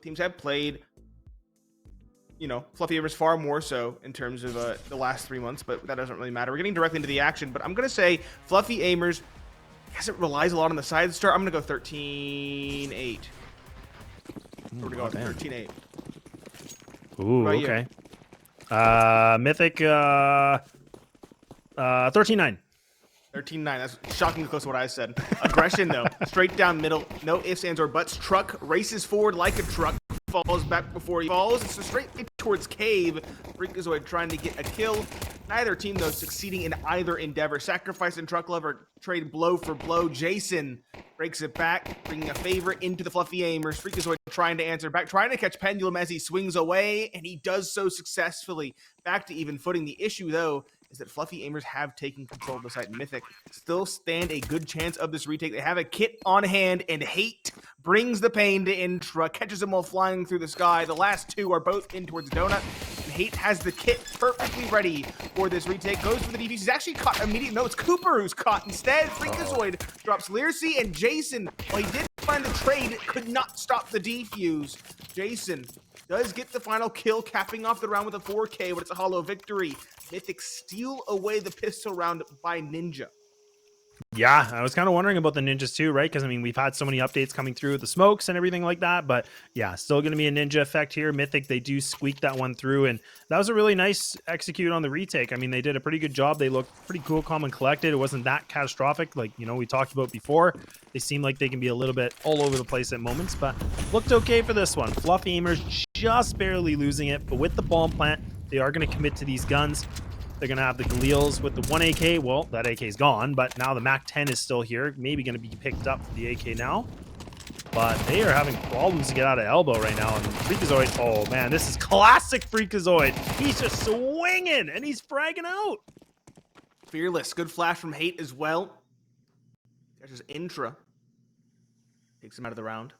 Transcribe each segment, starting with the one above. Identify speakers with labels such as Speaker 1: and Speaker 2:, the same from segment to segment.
Speaker 1: teams have played, you know, Fluffy AIMERS far more so in terms of the last 3 months, but that doesn't really matter. We're getting directly into the action, but I'm going to say Fluffy AIMERS, because it relies a lot on the side start, I'm going to go 13-8. We're going to go 13-8.
Speaker 2: Ooh, okay. Mythic, 13-9.
Speaker 1: 13-9. That's shockingly close to what I said. Aggression, though. Straight down middle. No ifs, ands, or buts. Truck races forward like a truck. Falls back before he falls. It's a straight towards cave. Freakazoid trying to get a kill. Neither team, though, succeeding in either endeavor. Sacrifice and Truck Lover trade blow for blow. Jason breaks it back, bringing a favor into the Fluffy AIMERS. Freakazoid trying to answer back, trying to catch Pendulum as he swings away, and he does so successfully. Back to even footing. The issue, though, is that Fluffy AIMERS have taken control of the site. Mythic still stand a good chance of this retake. They have a kit on hand, and Hate brings the pain to Intra, catches them while flying through the sky. The last two are both in towards Donut, and Hate has the kit perfectly ready for this retake. Goes for the defuse. He's actually caught immediately. No, it's Cooper who's caught instead. Freakazoid drops Lyrcy, and Jason, while he did find the trade, could not stop the defuse. Jason does get the final kill, capping off the round with a 4K, but it's a hollow victory. Mythic steal away the pistol round by Ninja.
Speaker 2: Yeah, I was kind of wondering about the ninjas too, right? Because, I mean, we've had so many updates coming through with the smokes and everything like that. But, yeah, still going to be a ninja effect here. Mythic, they do squeak that one through. And that was a really nice execute on the retake. I mean, they did a pretty good job. They looked pretty cool, calm, and collected. It wasn't that catastrophic like, you know, we talked about before. They seem like they can be a little bit all over the place at moments. But looked okay for this one. Fluffy AIMERS just barely losing it. But with the bomb plant, they are going to commit to these guns. They're going to have the Galeals with the 1 AK. Well, that AK is gone, but now the MAC-10 is still here. Maybe going to be picked up for the AK now. But they are having problems to get out of elbow right now. And Freakazoid, oh man, this is classic Freakazoid. He's just swinging, and he's fragging out.
Speaker 1: Fearless. Good flash from Hate as well. Catches Intra. Takes him out of the round.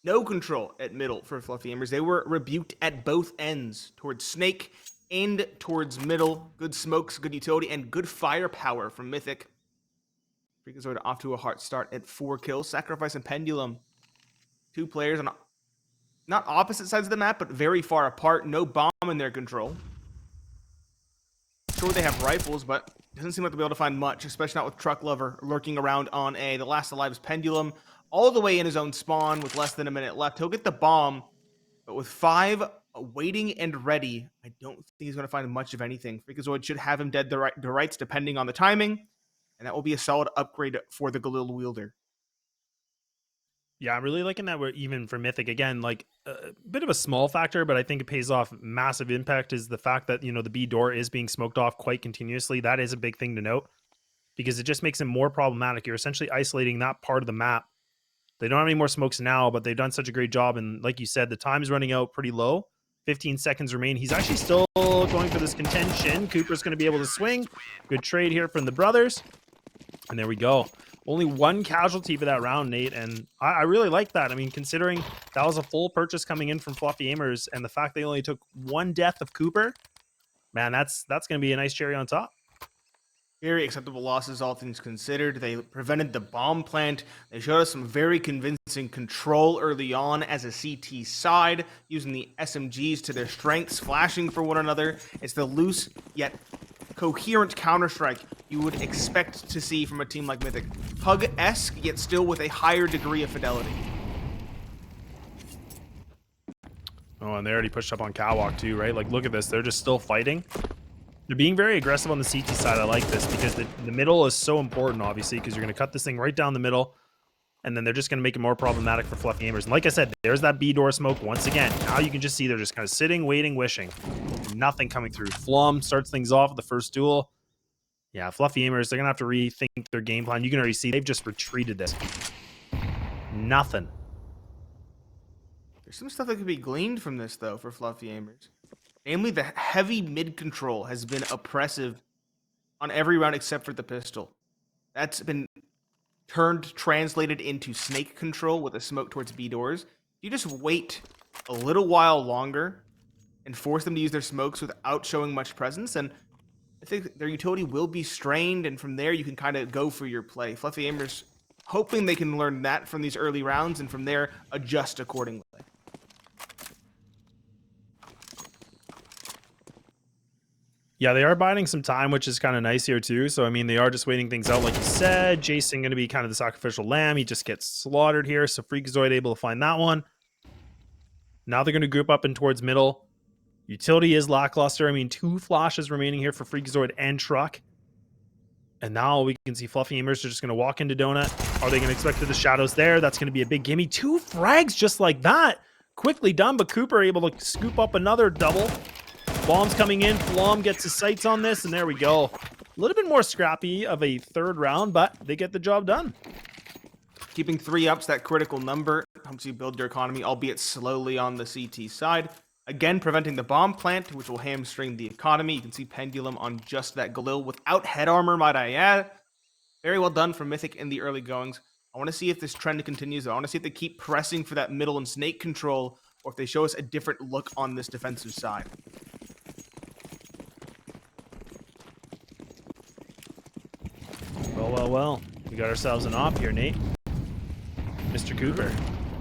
Speaker 1: No control at middle for Fluffy AIMERS. They were rebuked at both ends. Towards Snake and towards middle. Good smokes, good utility, and good firepower from Mythic. Freakazoid off to a hot start at 4 kills. Sacrifice and Pendulum. 2 players on not opposite sides of the map, but very far apart. No bomb in their control. Sure, they have rifles, but doesn't seem like they'll be able to find much, especially not with Truck Lover lurking around on A. The last alive is Pendulum, all the way in his own spawn with less than a minute left. He'll get the bomb, but with 5 waiting and ready, I don't think he's going to find much of anything. Freakazoid should have him dead to rights depending on the timing, and that will be a solid upgrade for the Galil wielder.
Speaker 2: Yeah, I'm really liking that we're even for Mythic. Again, like a bit of a small factor, but I think it pays off massive impact is the fact that, you know, the B door is being smoked off quite continuously. That is a big thing to note because it just makes it more problematic. You're essentially isolating that part of the map. They don't have any more smokes now, but they've done such a great job. And like you said, the time is running out pretty low. 15 seconds remain. He's actually still going for this contention. Cooper's going to be able to swing. Good trade here from the brothers. And there we go. Only 1 casualty for that round, Nate. And I really like that. I mean, considering that was a full purchase coming in from Fluffy AIMERS and the fact they only took 1 death of Cooper, man, that's going to be a nice cherry on top.
Speaker 1: Very acceptable losses, all things considered. They prevented the bomb plant. They showed us some very convincing control early on as a CT side, using the SMGs to their strengths, flashing for one another. It's the loose yet coherent Counter-Strike you would expect to see from a team like Mythic. Pug-esque, yet still with a higher degree of fidelity.
Speaker 2: Oh, and they already pushed up on Catwalk too, right? Like, look at this. They're just still fighting. They're being very aggressive on the CT side. I like this because the middle is so important, obviously, because you're going to cut this thing right down the middle, and then they're just going to make it more problematic for Fluffy AIMERS. And like I said, there's that B door smoke once again. Now you can just see they're just kind of sitting, waiting, wishing. Nothing coming through. Flom starts things off with the first duel. Yeah, Fluffy AIMERS, they're going to have to rethink their game plan. You can already see they've just retreated this. Nothing.
Speaker 1: There's some stuff that could be gleaned from this, though, for Fluffy AIMERS. Namely, the heavy mid-control has been oppressive on every round except for the pistol. That's been translated into snake control with a smoke towards B doors. You just wait a little while longer and force them to use their smokes without showing much presence, and I think their utility will be strained, and from there you can kind of go for your play. Fluffy AIMERS hoping they can learn that from these early rounds, and from there adjust accordingly.
Speaker 2: Yeah, they are biding some time, which is kind of nice here too. So, I mean, they are just waiting things out, like you said. Jason going to be kind of the sacrificial lamb. He just gets slaughtered here. So, Freakazoid able to find that one. Now they're going to group up in towards middle. Utility is lackluster. I mean, 2 flashes remaining here for Freakazoid and Truck. And now we can see Fluffy Aimers are just going to walk into Donut. Are they going to expect the shadows there? That's going to be a big gimme. 2 frags just like that. Quickly done, but Cooper able to scoop up another double. Bombs coming in. Flom gets his sights on this, and there we go. A little bit more scrappy of a third round, but they get the job done.
Speaker 1: Keeping 3 up's that critical number helps you build your economy, albeit slowly on the CT side. Again, preventing the bomb plant, which will hamstring the economy. You can see Pendulum on just that Galil without head armor, might I add. Very well done from Mythic in the early goings. I want to see if this trend continues. I want to see if they keep pressing for that middle and snake control, or if they show us a different look on this defensive side.
Speaker 2: Well. We got ourselves an op here, Nate. Mr. Cooper.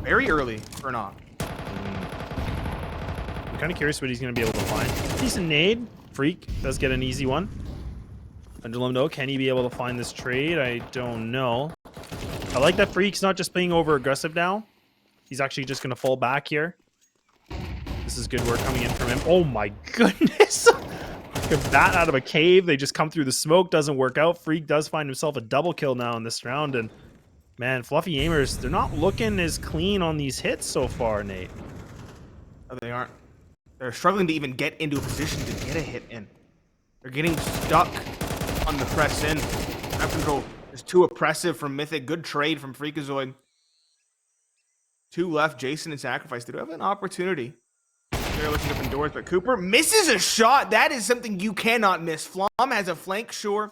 Speaker 1: Very early for an op.
Speaker 2: I'm kind of curious what he's going to be able to find. Decent nade. Freak does get an easy one. Pendulum, though, can he be able to find this trade? I don't know. I like that Freak's not just playing over aggressive now. He's actually just going to fall back here. This is good work coming in from him. Oh my goodness. Like a bat out of a cave. They just come through the smoke. Doesn't work out. Freak does find himself a double kill now in this round. And man, Fluffy Aimers, they're not looking as clean on these hits so far, Nate.
Speaker 1: No, they aren't. They're struggling to even get into a position to get a hit in. They're getting stuck on the press in. Map control is too oppressive from Mythic. Good trade from Freakazoid. 2 left, Jason and Sacrifice. They do have an opportunity. They're looking up indoors, but Cooper misses a shot. That is something you cannot miss. Flom has a flank, sure,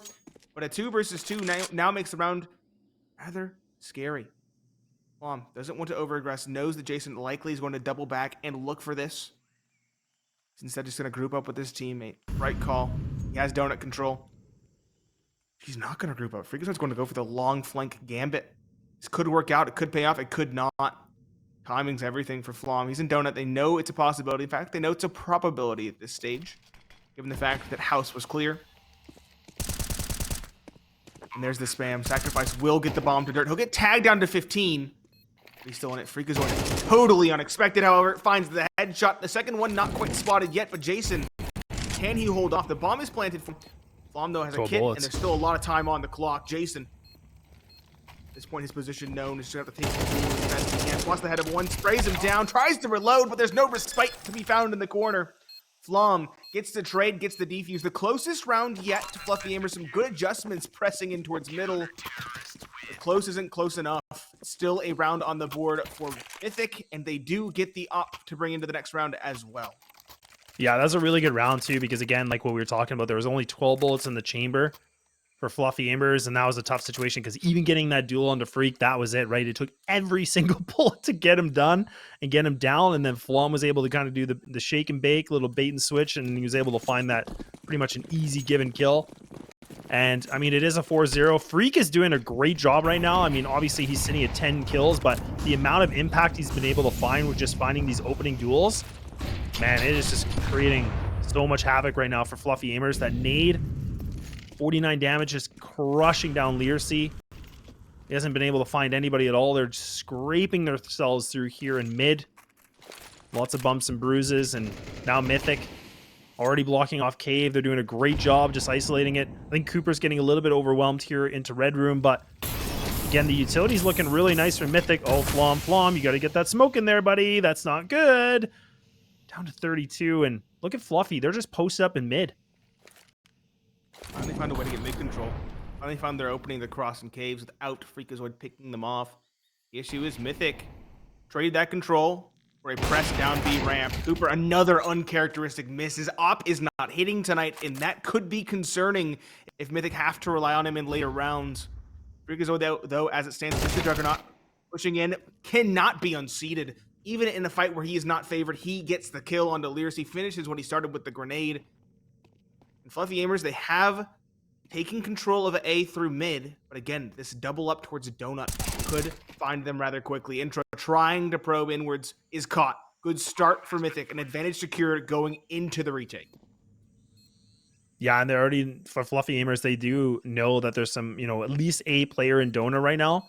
Speaker 1: but a 2 versus 2 now makes the round rather scary. Flom doesn't want to over-aggress, knows that Jason likely is going to double back and look for this. He's instead just going to group up with his teammate. Right call. He has donut control. He's not going to group up. Freakazoid's going to go for the long flank gambit. This could work out. It could pay off. It could not. Timing's everything for Flom. He's in donut. They know it's a possibility. In fact, they know it's a probability at this stage, given the fact that house was clear. And there's the spam. Sacrifice will get the bomb to dirt. He'll get tagged down to 15. He's still in it. Freakazoid totally unexpected, however. Finds the headshot. The second one not quite spotted yet, but Jason, can he hold off? The bomb is planted. Flom, though, has a kit, and there's still a lot of time on the clock. Jason, at this point, his position known. He's just going to have to take the best he can. Plus the head of one, sprays him down, tries to reload, but there's no respite to be found in the corner. Flom gets the trade, gets the defuse. The closest round yet to Fluffy Aimers. Some good adjustments pressing in towards middle. The close isn't close enough. Still a round on the board for Mythic, and they do get the up to bring into the next round as well.
Speaker 2: Yeah, that's a really good round, too, because, again, like what we were talking about, there was only 12 bullets in the chamber for Fluffy Aimers, and that was a tough situation because even getting that duel onto Freak, that was it, right? It took every single bullet to get him done and get him down, and then Flom was able to kind of do the shake and bake, little bait and switch, and he was able to find that pretty much an easy give and kill. And, I mean, it is a 4-0. Freak is doing a great job right now. I mean, obviously, he's sitting at 10 kills, but the amount of impact he's been able to find with just finding these opening duels, man, it is just creating so much havoc right now for Fluffy Aimers. That nade, 49 damage, just crushing down Leersey. He hasn't been able to find anybody at all. They're just scraping themselves through here in mid. Lots of bumps and bruises, and now Mythic already blocking off Cave. They're doing a great job just isolating it. I think Cooper's getting a little bit overwhelmed here into Red Room, but again, the utility's looking really nice for Mythic. Oh, Flom, you got to get that smoke in there, buddy. That's not good. Down to 32, and look at Fluffy. They're just posted up in mid.
Speaker 1: Finally found a way to get mid control. Finally found their opening the cross and caves without Freakazoid picking them off. The issue is Mythic trade that control for a press down B ramp. Cooper, another uncharacteristic miss. His op is not hitting tonight, and that could be concerning if Mythic have to rely on him in later rounds. Freakazoid, though, as it stands, Mr. Juggernaut pushing in, cannot be unseated. Even in a fight where he is not favored, he gets the kill on Delirious. He finishes what he started with the grenade. And Fluffy Aimers, they have taken control of A through mid, but again, this double up towards Donut could find them rather quickly. Intra trying to probe inwards is caught. Good start for Mythic, an advantage secured going into the retake.
Speaker 2: Yeah, and they're already, for Fluffy Aimers, they do know that there's some, you know, at least a player in Dona right now.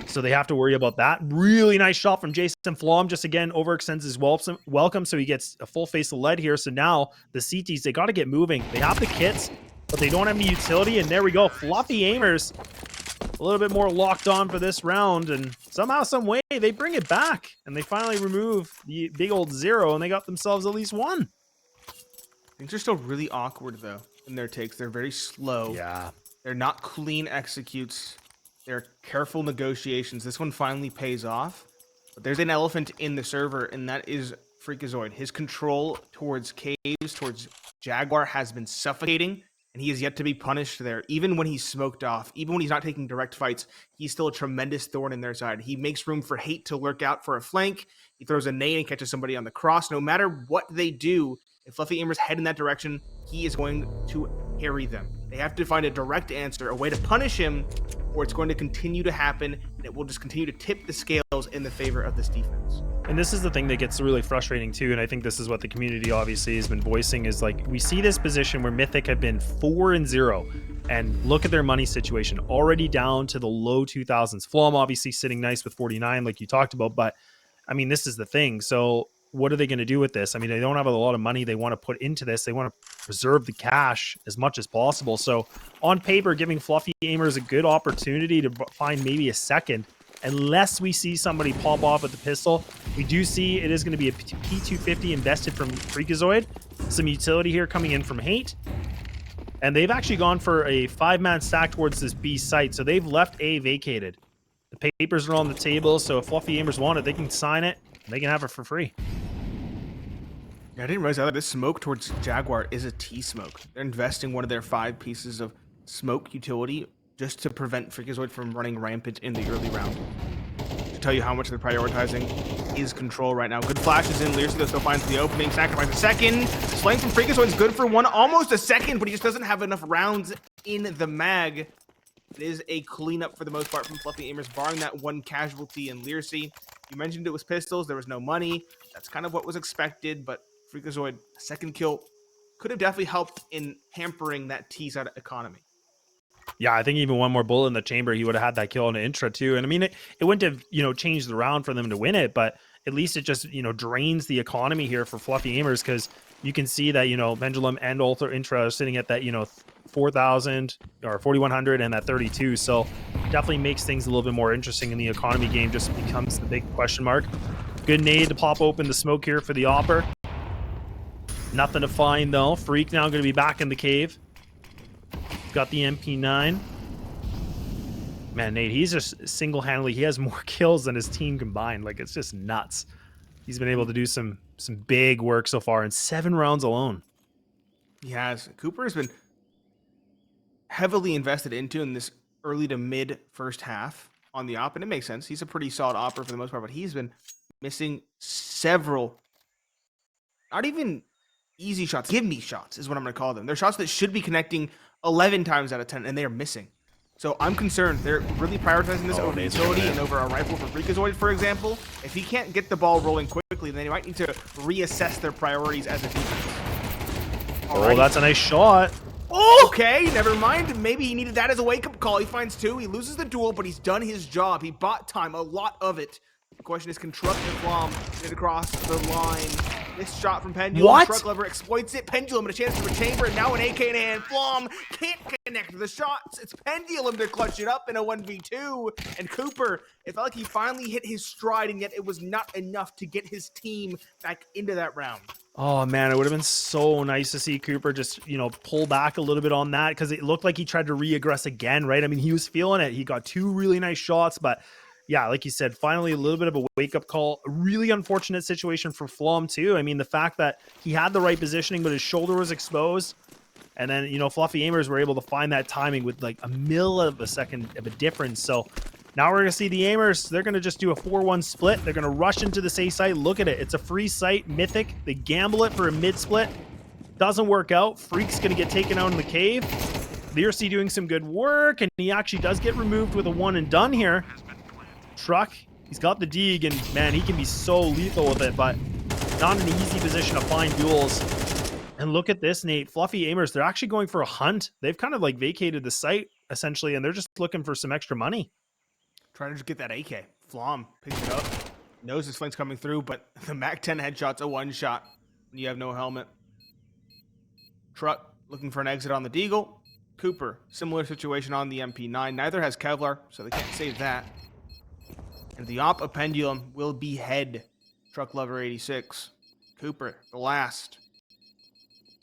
Speaker 2: So they have to worry about that. Really nice shot from Jason Flom. Just again, overextends his welcome. So he gets a full face of lead here. So now the CTs, they got to get moving. They have the kits, but they don't have any utility. And there we go. Fluffy Aimers, a little bit more locked on for this round. And somehow, some way, they bring it back. And they finally remove the big old 0. And they got themselves at least 1.
Speaker 1: Things are still really awkward, though, in their takes. They're very slow.
Speaker 2: Yeah.
Speaker 1: They're not clean executes. They're careful negotiations. This one finally pays off. But there's an elephant in the server, and that is Freakazoid. His control towards caves, towards Jaguar, has been suffocating, and he is yet to be punished there. Even when he's smoked off, even when he's not taking direct fights, he's still a tremendous thorn in their side. He makes room for Hate to lurk out for a flank. He throws a nade and catches somebody on the cross. No matter what they do, if Fluffy Aimers head in that direction, he is going to harry them. They have to find a direct answer, a way to punish him, or it's going to continue to happen, and it will just continue to tip the scales in the favor of this defense.
Speaker 2: And this is the thing that gets really frustrating too, and I think this is what the community obviously has been voicing, is like, we see this position where Mythic have been 4-0, and look at their money situation, already down to the low 2000s. Flom obviously sitting nice with 49, like you talked about, but I mean, this is the thing. So what are they going to do with this? I mean, they don't have a lot of money they want to put into this. They want to preserve the cash as much as possible. So on paper, giving Fluffy Aimers a good opportunity to find maybe a second, unless we see somebody pop off with the pistol. We do see it is going to be a P250 invested from Freakazoid. Some utility here coming in from Hate. And they've actually gone for a 5-man stack towards this B site. So they've left A vacated. The papers are on the table. So if Fluffy Aimers want it, they can sign it. They can have it for free.
Speaker 1: Yeah, I didn't realize that this smoke towards Jaguar is a T-smoke. They're investing one of their 5 pieces of smoke utility just to prevent Freakazoid from running rampant in the early round. To tell you how much they're prioritizing is control right now. Good flashes in. Learcy still finds the opening. Sacrifice a second. Slaying from Freakazoid is good for 1, almost a second, but he just doesn't have enough rounds in the mag. It is a cleanup for the most part from Fluffy Aimers, barring that 1 casualty in Learcy. You mentioned it was pistols. There was no money. That's kind of what was expected, but Freakazoid, a second kill, could have definitely helped in hampering that T-side economy.
Speaker 2: Yeah, I think even one more bullet in the chamber, he would have had that kill on the intra too. And I mean, it wouldn't have, you know, changed the round for them to win it, but at least it just, you know, drains the economy here for Fluffy Aimers, because you can see that, you know, Pendulum and Ultra Intra are sitting at that, you know, 4,000 or 4,100 and that 32. So definitely makes things a little bit more interesting in the economy game, just becomes the big question mark. Good nade to pop open the smoke here for the Opper. Nothing to find though. Freak now going to be back in the cave. Got the MP9. Man, Nate, he's just single-handedly, he has more kills than his team combined. Like, it's just nuts. He's been able to do some big work so far in 7 rounds alone.
Speaker 1: He has. Cooper has been heavily invested into in this early to mid first half on the op, and it makes sense. He's a pretty solid opper for the most part, but he's been missing several, not even easy shots, give me shots is what I'm going to call them. They're shots that should be connecting 11 times out of 10, and they are missing. So I'm concerned. They're really prioritizing this over utility and over a rifle for Freakazoid, for example. If he can't get the ball rolling quickly, then they might need to reassess their priorities as a defense.
Speaker 2: Oh, that's a nice shot.
Speaker 1: Oh, okay, never mind. Maybe he needed that as a wake-up call. He finds 2. He loses the duel, but he's done his job. He bought time, a lot of it. The question is, can Truck and Flom get across the line? This shot from Pendulum.
Speaker 2: What?
Speaker 1: Truck Lever exploits it. Pendulum with a chance to rechamber, and now an AK in hand. Flom can't connect the shots. It's Pendulum to clutch it up in a 1v2. And Cooper, it felt like he finally hit his stride, and yet it was not enough to get his team back into that round.
Speaker 2: Oh, man, it would have been so nice to see Cooper just, you know, pull back a little bit on that, because it looked like he tried to re-aggress again, right? I mean, he was feeling it. He got 2 really nice shots, but yeah, like you said, finally a little bit of a wake-up call. A really unfortunate situation for Flom, too. I mean, the fact that he had the right positioning, but his shoulder was exposed. And then, you know, Fluffy Aimers were able to find that timing with like a mill of a second of a difference. So now we're going to see the Aimers. They're going to just do a 4-1 split. They're going to rush into the A site. Look at it. It's a free site. Mythic. They gamble it for a mid-split. Doesn't work out. Freak's going to get taken out in the cave. Learcy doing some good work, and he actually does get removed with a 1 and done here. Truck, he's got the Deeg, and man, he can be so lethal with it, but not an easy position to find duels. And look at this, Nate. Fluffy Aimers, they're actually going for a hunt. They've kind of like vacated the site, essentially, and they're just looking for some extra money.
Speaker 1: Trying to just get that AK. Flom picks it up. Knows his flank's coming through, but the MAC-10 headshot's a one-shot when you have no helmet. Truck looking for an exit on the Deagle. Cooper, similar situation on the MP9. Neither has Kevlar, so they can't save that. And the op of Pendulum will behead Truck Lover 86. Cooper, the last.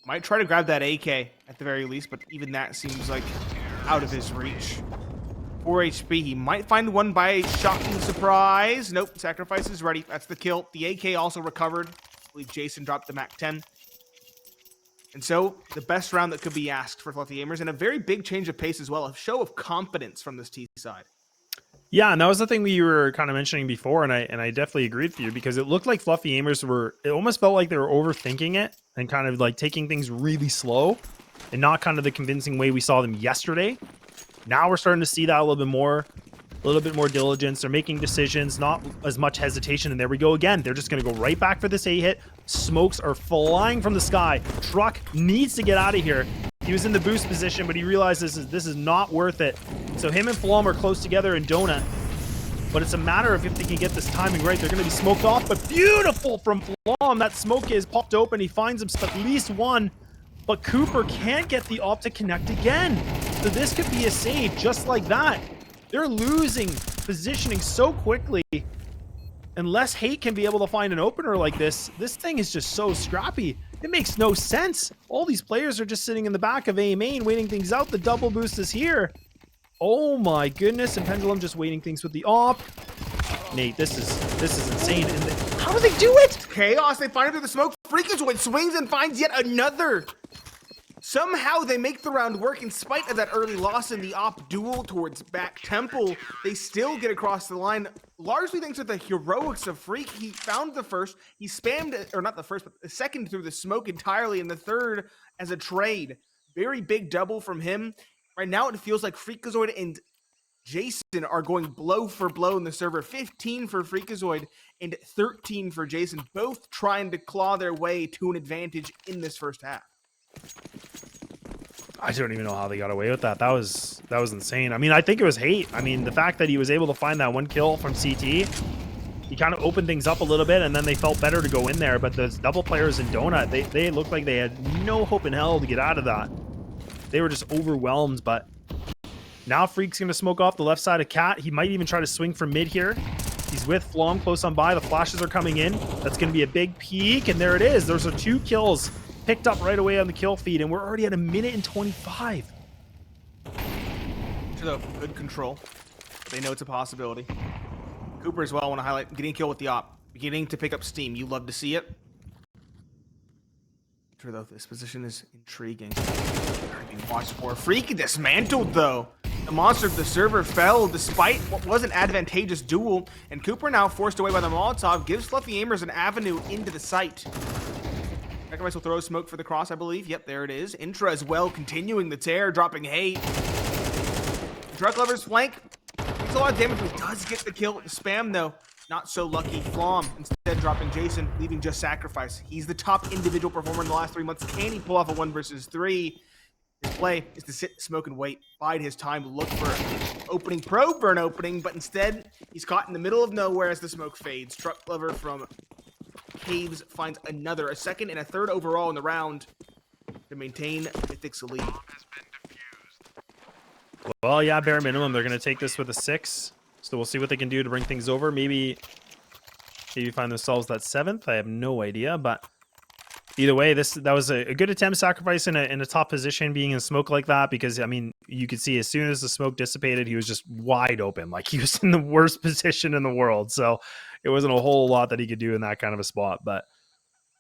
Speaker 1: Might try to grab that AK at the very least, but even that seems like out of his reach. 4 HP. He might find one by shocking surprise. Nope, sacrifice is ready. That's the kill. The AK also recovered. I believe Jason dropped the MAC-10. And so, the best round that could be asked for Fluffy Aimers, and a very big change of pace as well. A show of confidence from this T side.
Speaker 2: Yeah, and that was the thing we were kind of mentioning before, and I definitely agreed with you, because it looked like Fluffy Aimers it almost felt like they were overthinking it and kind of like taking things really slow and not kind of the convincing way we saw them yesterday. Now we're starting to see that a little bit more diligence. They're making decisions, not as much hesitation, and there we go again. They're just going to go right back for this A hit. Smokes are flying from the sky. Truck needs to get out of here. He was in the boost position, but he realizes this is not worth it. So him and Flom are close together in Donut. But it's a matter of if they can get this timing right. They're going to be smoked off, but beautiful from Flom. That smoke is popped open. He finds him at least one. But Cooper can't get the op to connect again. So this could be a save just like that. They're losing positioning so quickly. Unless Hate can be able to find an opener like this thing is just so scrappy. It makes no sense. All these players are just sitting in the back of A main waiting things out. The double boost is here. Oh my goodness. And Pendulum just waiting things with the op. Nate, this is insane. And how do they do it?
Speaker 1: Chaos, they find him through the smoke. Freakazoid swings and finds yet another. Somehow they make the round work in spite of that early loss in the op duel towards back temple. They still get across the line, largely thanks to the heroics of Freak. He found the first, he spammed it, or not the first, but the second through the smoke entirely, and the third as a trade. Very big double from him. Right now it feels like Freakazoid and Jason are going blow for blow in the server. 15 for Freakazoid and 13 for Jason, both trying to claw their way to an advantage in this first half.
Speaker 2: I don't even know how they got away with that. That was insane. I mean, I think it was Hate. I mean, the fact that he was able to find that one kill from CT, he kind of opened things up a little bit, and then they felt better to go in there. But those double players in Donut, they looked like they had no hope in hell to get out of that. They were just overwhelmed. But now Freak's going to smoke off the left side of Cat. He might even try to swing from mid here. He's with Flom close on by. The flashes are coming in. That's going to be a big peek, and there it is. Those are 2 kills picked up right away on the kill feed, and we're already at 1:25.
Speaker 1: Good control. They know it's a possibility. Cooper as well, I want to highlight getting a kill with the op. Beginning to pick up steam. You love to see it. Though this position is intriguing. Watch for Freak dismantled though. The monster of the server fell despite what was an advantageous duel, and Cooper now forced away by the Molotov gives Fluffy Aimers an avenue into the site. Sacrifice will throw smoke for the cross, I believe. Yep, there it is. Intra as well, continuing the tear, dropping Hate. Truck Lover's flank takes a lot of damage, but he does get the kill with the spam, though. Not so lucky. Flom instead dropping Jason, leaving just Sacrifice. He's the top individual performer in the last 3 months. Can he pull off a 1 versus 3? His play is to sit, smoke, and wait. Bide his time, look for an opening, probe for an opening, but instead, he's caught in the middle of nowhere as the smoke fades. Truck Lover from Caves finds another, a second and a third overall in the round to maintain Mythic's lead.
Speaker 2: Well, yeah, bare minimum, they're going to take this with a 6. So we'll see what they can do to bring things over. Maybe find themselves that 7th. I have no idea, but either way, that was a good attempt, Sacrifice in a top position, being in smoke like that, because I mean, you could see as soon as the smoke dissipated, he was just wide open, like he was in the worst position in the world. So it wasn't a whole lot that he could do in that kind of a spot. But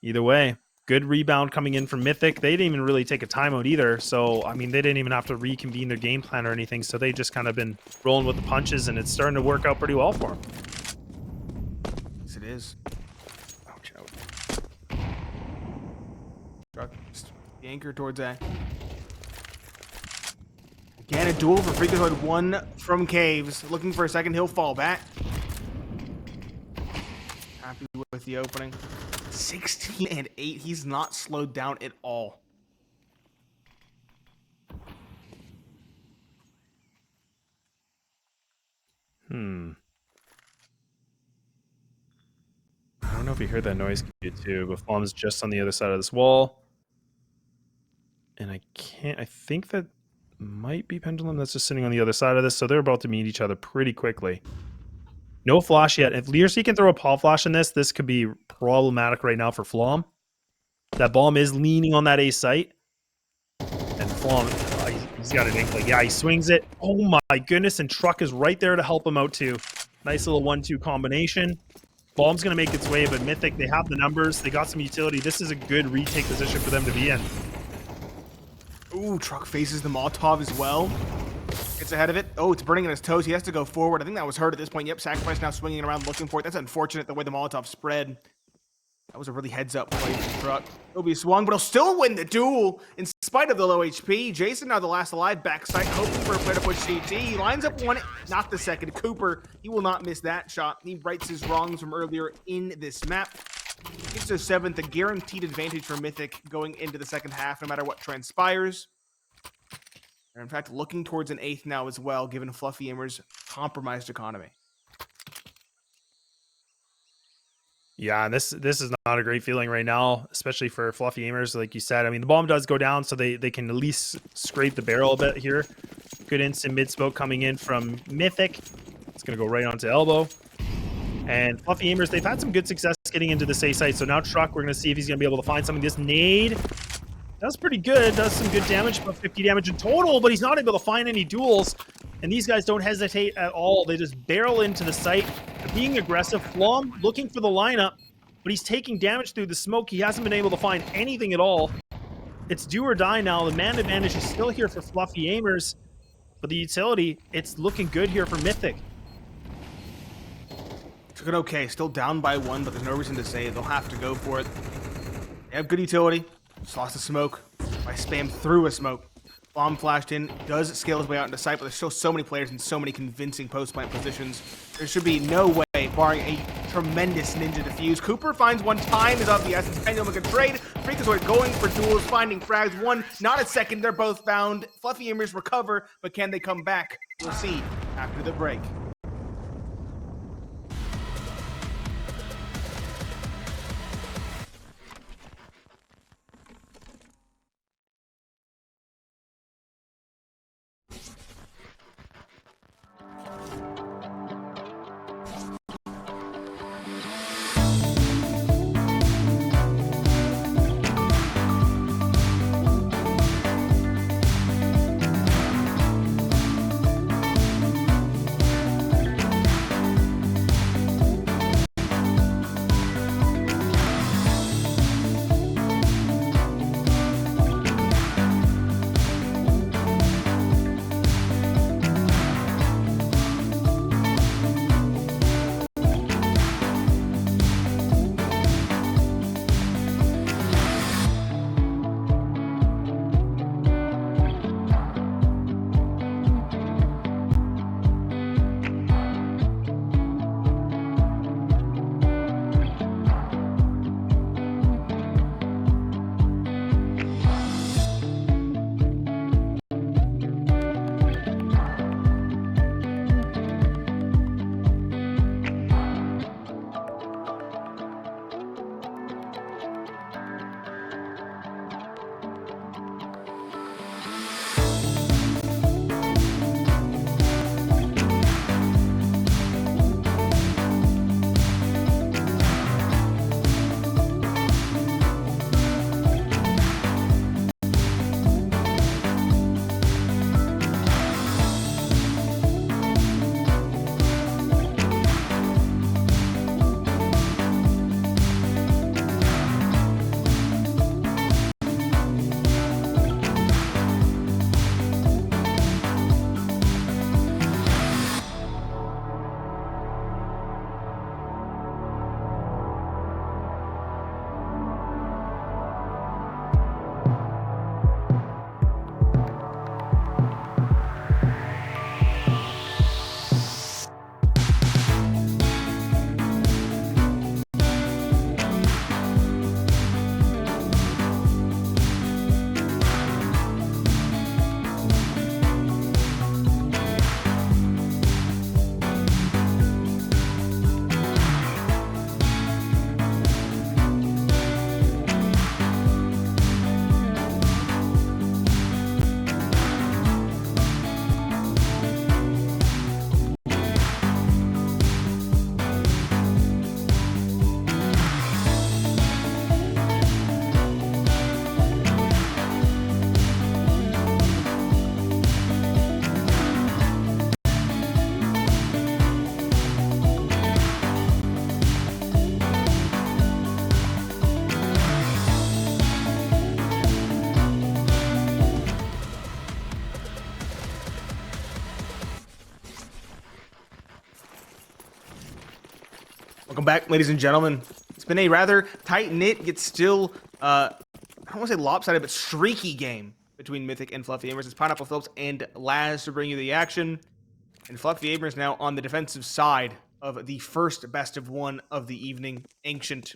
Speaker 2: either way, good rebound coming in from Mythic. They didn't even really take a timeout either. So, I mean, they didn't even have to reconvene their game plan or anything. So they just kind of been rolling with the punches, and it's starting to work out pretty well for them.
Speaker 1: Yes, it is. Ouch, ouch. Truck, the anchor towards A. Again, a duel for Freakazoid, 1 from Caves. Looking for a second, he'll fall back. Happy with the opening. 16 and 8. He's not slowed down at all.
Speaker 2: I don't know if you heard that noise cue too, but Flom's just on the other side of this wall. And I think that might be Pendulum that's just sitting on the other side of this, so they're about to meet each other pretty quickly. No flash yet. If Leersey can throw a Paul flash in this could be problematic right now for Flom. That bomb is leaning on that A site. And Flom, he's got an inkling. Yeah, he swings it. Oh my goodness, and Truck is right there to help him out too. Nice little 1-2 combination. Bomb's going to make its way, but Mythic, they have the numbers. They got some utility. This is a good retake position for them to be in.
Speaker 1: Ooh, Truck faces the Molotov as well. Gets ahead of it. Oh, it's burning on his toes. He has to go forward. I think that was hurt at this point. Yep, Sacrifice now swinging around looking for it. That's unfortunate the way the Molotov spread. That was a really heads-up play from Truck. He'll be swung, but he'll still win the duel in spite of the low HP. Jason now the last alive backside, hoping for a player to push CT. He lines up one, not the second. Cooper, he will not miss that shot. He rights his wrongs from earlier in this map. It's a 7th, a guaranteed advantage for Mythic going into the second half, no matter what transpires. They're in fact looking towards an 8th now as well, given Fluffy AIMERS' compromised economy.
Speaker 2: Yeah, this is not a great feeling right now, especially for Fluffy AIMERS, like you said. I mean, the bomb does go down, so they can at least scrape the barrel a bit here. Good instant mid-smoke coming in from Mythic. It's going to go right onto elbow. And Fluffy AIMERS, they've had some good success getting into the A site, so now Truck, we're going to see if he's going to be able to find something. This nade does pretty good, does some good damage, about 50 damage in total, but he's not able to find any duels. And these guys don't hesitate at all. They just barrel into the site. They're being aggressive. Flom looking for the lineup, but he's taking damage through the smoke. He hasn't been able to find anything at all. It's do or die now. The man advantage is still here for Fluffy AIMERS, but the utility, it's looking good here for Mythic.
Speaker 1: Took it okay. Still down by 1, but there's no reason to say it. They'll have to go for it. They have good utility. Just lost the smoke by spam through a smoke. Bomb flashed in, does scale his way out into sight, but there's still so many players in so many convincing post-plant positions. There should be no way, barring a tremendous ninja defuse. Cooper finds one, time is of the essence. Pendulum can trade. Freakazoid going for duels, finding frags. One, not a second, they're both found. Fluffy AIMERS recover, but can they come back? We'll see after the break. Welcome back, ladies and gentlemen. It's been a rather tight-knit, yet still, I don't want to say lopsided, but streaky game between Mythic and Fluffy AIMERS. It's Pineapple Phillips and Laz to bring you the action. And Fluffy AIMERS now on the defensive side of the first best of one of the evening. Ancient.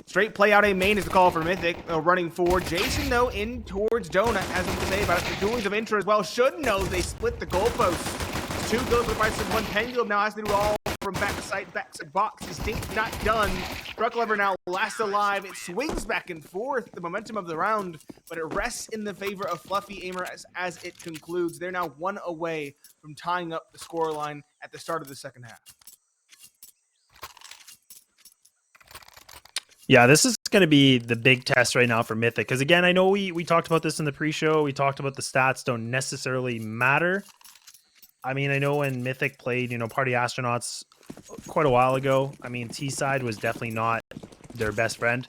Speaker 1: Straight play out A main is the call for Mythic. Running forward. Jason, though, in towards Donut. Has something to say about it. The duelings of intro as well. Should know they split the goalposts. 2 goes with price of 1. Pendulum now has to do it all from backside box. Distinct not done. Truck lever now last alive. It swings back and forth, the momentum of the round, but it rests in the favor of Fluffy AIMERS as it concludes. They're now 1 away from tying up the scoreline at the start of the second half.
Speaker 2: Yeah, this is going to be the big test right now for Mythic. Because again, I know we talked about this in the pre-show. We talked about the stats don't necessarily matter. I mean, I know when Mythic played, Party Astronauts quite a while ago, I mean, T-side was definitely not their best friend.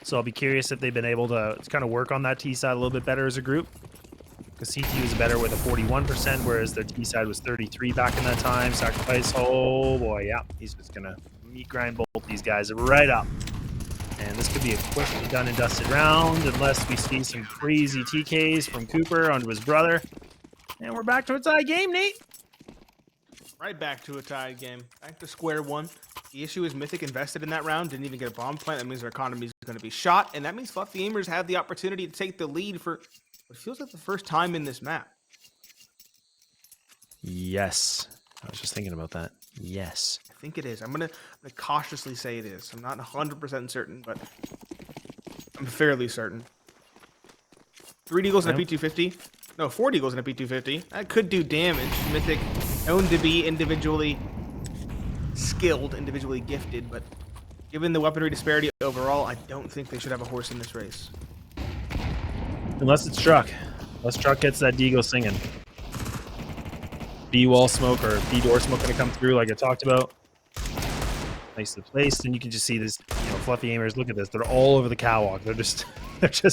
Speaker 2: So I'll be curious if they've been able to kind of work on that T-side a little bit better as a group. Because CT was better with a 41%, whereas their T-side was 33 back in that time. Sacrifice, oh boy, yeah. He's just going to meat grind both these guys right up. And this could be a quick done and dusted round, unless we see some crazy TKs from Cooper onto his brother. And we're back to a tie game, Nate.
Speaker 1: Right back to a tied game. Back to square one. The issue is Mythic invested in that round, didn't even get a bomb plant. That means their economy is going to be shot, and that means Fluffy AIMERS have the opportunity to take the lead for what feels like the first time in this map.
Speaker 2: Yes. I was just thinking about that. Yes.
Speaker 1: I think it is. I'm gonna cautiously say it is. I'm not 100% certain, but I'm fairly certain. 3 Deagles and a P250. No, 4 Deagles and a P250. That could do damage. Mythic known to be individually skilled, individually gifted, but given the weaponry disparity overall, I don't think they should have a horse in this race.
Speaker 2: Unless it's Truck. Unless Truck gets that Deagle singing. B-wall smoke or B-door smoke going to come through like I talked about. Nicely placed, and you can just see this, Fluffy AIMERS. Look at this. They're all over the catwalk. They're just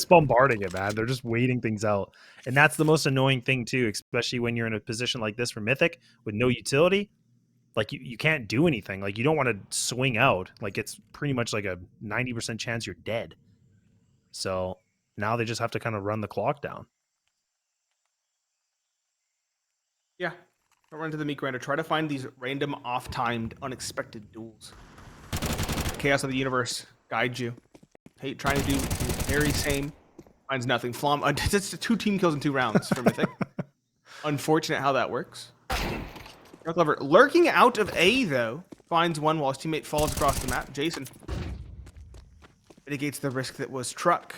Speaker 2: bombarding it, man. They're just waiting things out. And that's the most annoying thing too, especially when you're in a position like this for Mythic with no utility. Like you can't do anything. Like you don't want to swing out. Like it's pretty much like a 90% chance you're dead. So now they just have to kind of run the clock down.
Speaker 1: Yeah. Don't run to the meat grinder. Try to find these random, off-timed, unexpected duels. Chaos of the universe guides you. Hey, trying to do the very same. Finds nothing. Flom. It's 2 team kills in 2 rounds for Mythic. Unfortunate how that works. Clever. Lurking out of A, though. Finds one while his teammate falls across the map. Jason mitigates the risk that was Truck.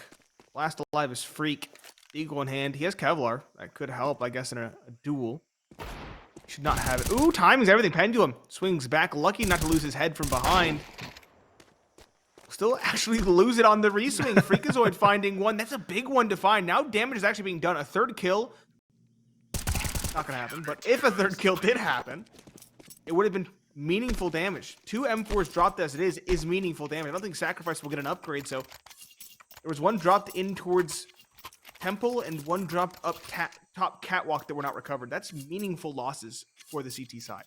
Speaker 1: Last alive is Freak. Eagle in hand. He has Kevlar. That could help, I guess, in a duel. Should not have it. Ooh, timing's everything. Pendulum swings back. Lucky not to lose his head from behind. Still actually lose it on the reswing. Freakazoid finding one. That's a big one to find. Now damage is actually being done. A 3rd kill. Not going to happen. But if a 3rd kill did happen, it would have been meaningful damage. 2 M4s dropped as it is meaningful damage. I don't think Sacrifice will get an upgrade. So there was one dropped in towards Temple and one dropped up top catwalk that were not recovered. That's meaningful losses for the CT side.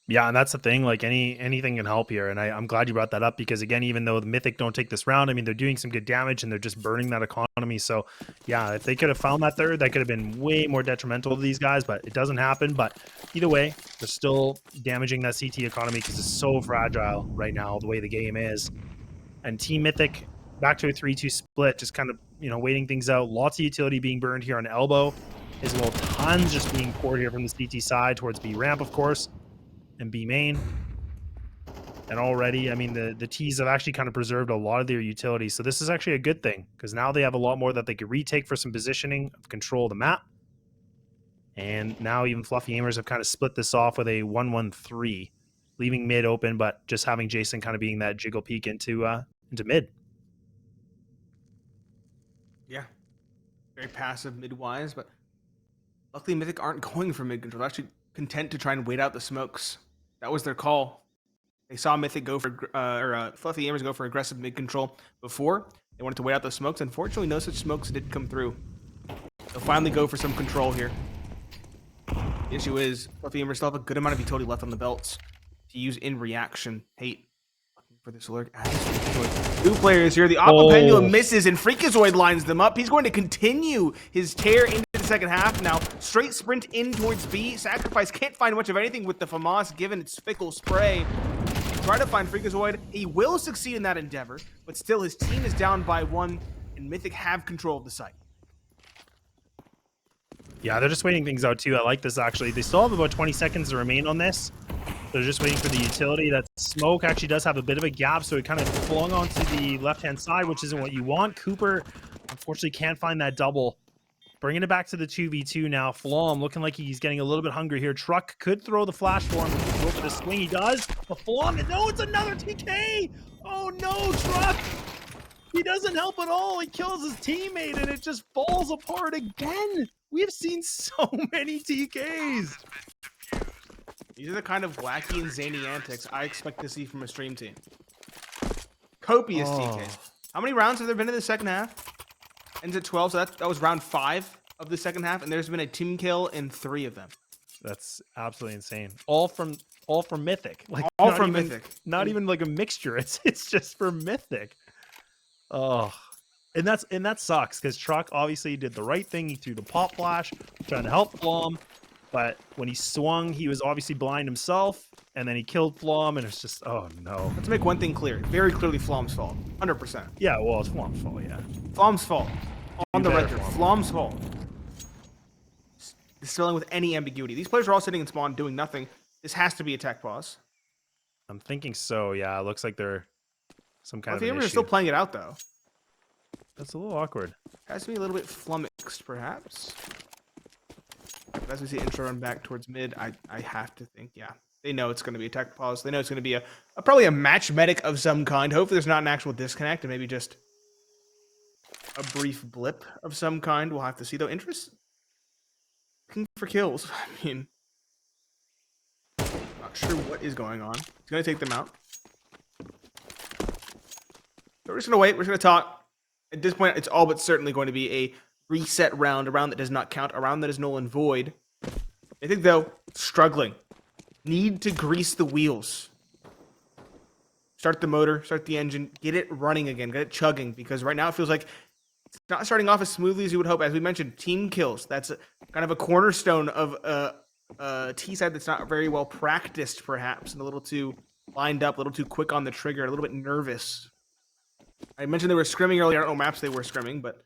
Speaker 2: Yeah, and that's the thing. Like anything can help here, and I'm glad you brought that up because again, even though the Mythic don't take this round, I mean they're doing some good damage and they're just burning that economy. So yeah, if they could have found that 3rd, that could have been way more detrimental to these guys, but it doesn't happen. But either way, they're still damaging that CT economy because it's so fragile right now the way the game is. And Team Mythic back to a 3-2 split, just kind of waiting things out. Lots of utility being burned here on elbow, as well tons just being poured here from the CT side towards B ramp, of course. And B main. And already, I mean, the T's have actually kind of preserved a lot of their utility. So this is actually a good thing because now they have a lot more that they could retake for some positioning of control of the map. And now even Fluffy AIMERS have kind of split this off with a 1-1-3, leaving mid open, but just having Jason kind of being that jiggle peek into mid.
Speaker 1: Yeah. Very passive mid-wise, but luckily Mythic aren't going for mid control. They're actually content to try and wait out the smokes. That was their call. They saw Mythic go for, Fluffy AIMERS go for aggressive mid control before. They wanted to wait out the smokes. Unfortunately, no such smokes did come through. They'll finally go for some control here. The issue is, Fluffy AIMERS still have a good amount of utility left on the belts. to use in reaction. Hate looking for this lurk. Two players here. The Aqua Pendulum misses, and Freakazoid lines them up. He's going to continue his tear into the second half now. Straight sprint in towards B. Sacrifice can't find much of anything with the FAMAS given its fickle spray. Try to find Freakazoid. He will succeed in that endeavor, but still his team is down by 1, and Mythic have control of the site.
Speaker 2: Yeah, they're just waiting things out too. I like this actually. They still have about 20 seconds to remain on this. They're just waiting for the utility. That smoke actually does have a bit of a gap, so it kind of flung onto the left-hand side, which isn't what you want. Cooper, unfortunately, can't find that double. Bringing it back to the 2v2 now. Flom looking like he's getting a little bit hungry here. Truck could throw the flash for him. Go for the swing. He does. The Flom, no, it's another TK. Oh no, Truck. He doesn't help at all. He kills his teammate, and it just falls apart again. We have seen so many TKs.
Speaker 1: These are the kind of wacky and zany antics I expect to see from a stream team. Copious TKs. How many rounds have there been in the second half? Ends at 12, so that was round 5 of the second half, and there's been a team kill in 3 of them.
Speaker 2: That's absolutely insane. All from Mythic. Like
Speaker 1: all from Mythic.
Speaker 2: Not even like a mixture. It's just for Mythic. Oh. And that sucks because Truck obviously did the right thing. He threw the pop flash, trying to help Flom. But when he swung, he was obviously blind himself, and then he killed Flom, and it's just, oh no.
Speaker 1: Let's make one thing clear. Very clearly Flom's fault. 100%.
Speaker 2: Yeah, well, it's Flom's fault, yeah.
Speaker 1: Flom's fault. On the record, Flom's fault. Distilling with any ambiguity. These players are all sitting in spawn doing nothing. This has to be a tech pause.
Speaker 2: I'm thinking so, yeah. It looks like they're some kind of an
Speaker 1: issue. Still playing it out, though.
Speaker 2: That's a little awkward.
Speaker 1: Has to be a little bit flummoxed, perhaps. But as we see intro run back towards mid, I have to think, yeah. They know it's going to be a tech pause. They know it's going to be probably a match medic of some kind. Hopefully there's not an actual disconnect and maybe just a brief blip of some kind. We'll have to see, though. Interest looking for kills. I mean, not sure what is going on. He's going to take them out. So we're just going to wait. We're just going to talk. At this point, it's all but certainly going to be a reset round, a round that does not count, a round that is null and void. I think, though, struggling. Need to grease the wheels. Start the motor, start the engine, get it running again, get it chugging, because right now it feels like it's not starting off as smoothly as you would hope. As we mentioned, team kills. That's kind of a cornerstone of a T-side that's not very well practiced, perhaps, and a little too lined up, a little too quick on the trigger, a little bit nervous. I mentioned they were scrimming earlier. I don't know maps they were scrimming, but